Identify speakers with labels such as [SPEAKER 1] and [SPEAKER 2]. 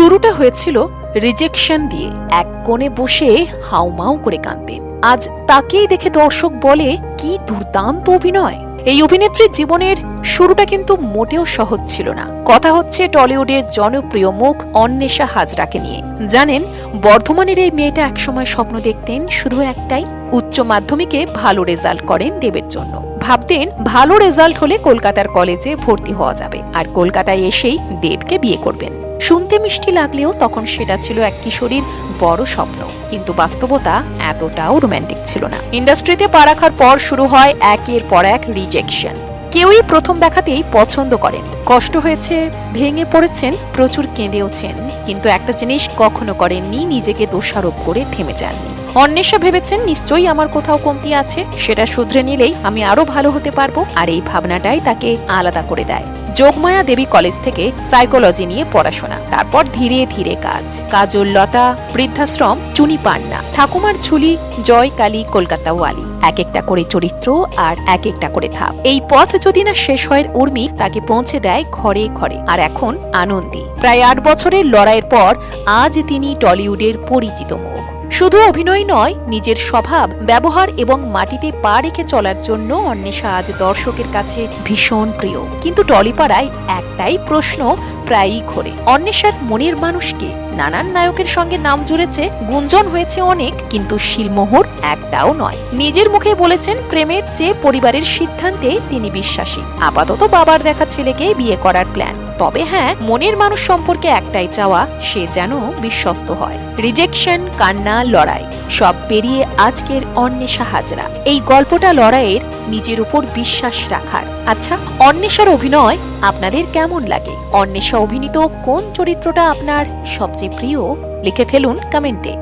[SPEAKER 1] শুরুটা হয়েছিল রিজেকশন দিয়ে। এক কোণে বসে হাউমাউ করে কাঁদতেন। আজ তাকেই দেখে দর্শক বলে, কি দুর্দান্ত অভিনয়। এই অভিনেত্রীর জীবনের শুরুটা কিন্তু মোটেও সহজ ছিল না। কথা হচ্ছে টলিউডের জনপ্রিয় মুখ অন্বেষা হাজরাকে নিয়ে। জানেন, বর্ধমানের এই মেয়েটা একসময় স্বপ্ন দেখতেন শুধু একটাই, উচ্চ মাধ্যমিকে ভালো রেজাল্ট করেন দেবের জন্য। ভাবতেন ভালো রেজাল্ট হলে কলকাতার কলেজে ভর্তি হওয়া যাবে, আর কলকাতায় এসেই দেবকে বিয়ে করবেন। শুনতে মিষ্টি লাগলেও তখন সেটা ছিল এক কিশোরীর বড় স্বপ্ন। কিন্তু বাস্তবতা এতটাও রোম্যান্টিক ছিল না। ইন্ডাস্ট্রিতে পা রাখার পর শুরু হয় একের পর এক রিজেকশন। কেউই প্রথম দেখাতেই পছন্দ করেনি। কষ্ট হয়েছে, ভেঙে পড়েছেন, প্রচুর কেঁদেওছেন, কিন্তু একটা জিনিস কখনো করেননি, নিজেকে দোষারোপ করে থেমে যাননি। অন্বেষা ভেবেছেন নিশ্চয়ই আমার কোথাও কমতি আছে, সেটা শুধরে নিলেই আমি আরো ভালো হতে পারবো। আর এই ভাবনাটাই তাকে আলাদা করে দেয়। যোগমায়া দেবী কলেজ থেকে সাইকোলজি নিয়ে পড়াশোনা, তারপর ধীরে ধীরে কাজল লতা, বৃদ্ধাশ্রম, চুনি পান্না, ঠাকুমার ঝুলি, জয় কালী, কলকাতা ওয়ালি, এক একটা করে চরিত্র আর এক একটা করে ধাপ। এই পথ যদি না শেষ হয় উর্মি, তাকে পৌঁছে দেয় ঘরে ঘরে। আর এখন আনন্দী। প্রায় 8 বছরের লড়াইয়ের পর আজ তিনি টলিউডের পরিচিত মুখ। শুধু অভিনয় নয়, নিজের স্বভাব, ব্যবহার এবং মাটিতে পা রেখে চলার জন্য অন্বেষা আজ দর্শকের কাছে ভীষণ প্রিয়। কিন্তু টলিপাড়ায় একটাই প্রশ্ন প্রায়ই ঘোরে, অন্বেষার মনের মানুষকে। নানান নায়কের সঙ্গে নাম জুড়েছে, গুঞ্জন হয়েছে অনেক, কিন্তু শিলমোহর একটাও নয়। নিজের মুখে বলেছেন প্রেমের চেয়ে পরিবারের সিদ্ধান্তে তিনি বিশ্বাসী। আপাতত বাবার দেখা ছেলেকে বিয়ে করার প্ল্যান। তবে হ্যাঁ, মনের মানুষ সম্পর্কে একটাই চাওয়া, সে যেন বিশ্বস্ত হয়। রিজেকশন, কান্না, লড়াই সব পেরিয়ে আজকের অন্বেষা হাজরা। এই গল্পটা লড়াইয়ের, নিজের উপর বিশ্বাস রাখার। আচ্ছা, অন্বেষার অভিনয় আপনাদের কেমন লাগে? অন্বেষা অভিনীত কোন চরিত্রটা আপনার সবচেয়ে প্রিয়? লিখে ফেলুন কমেন্টে।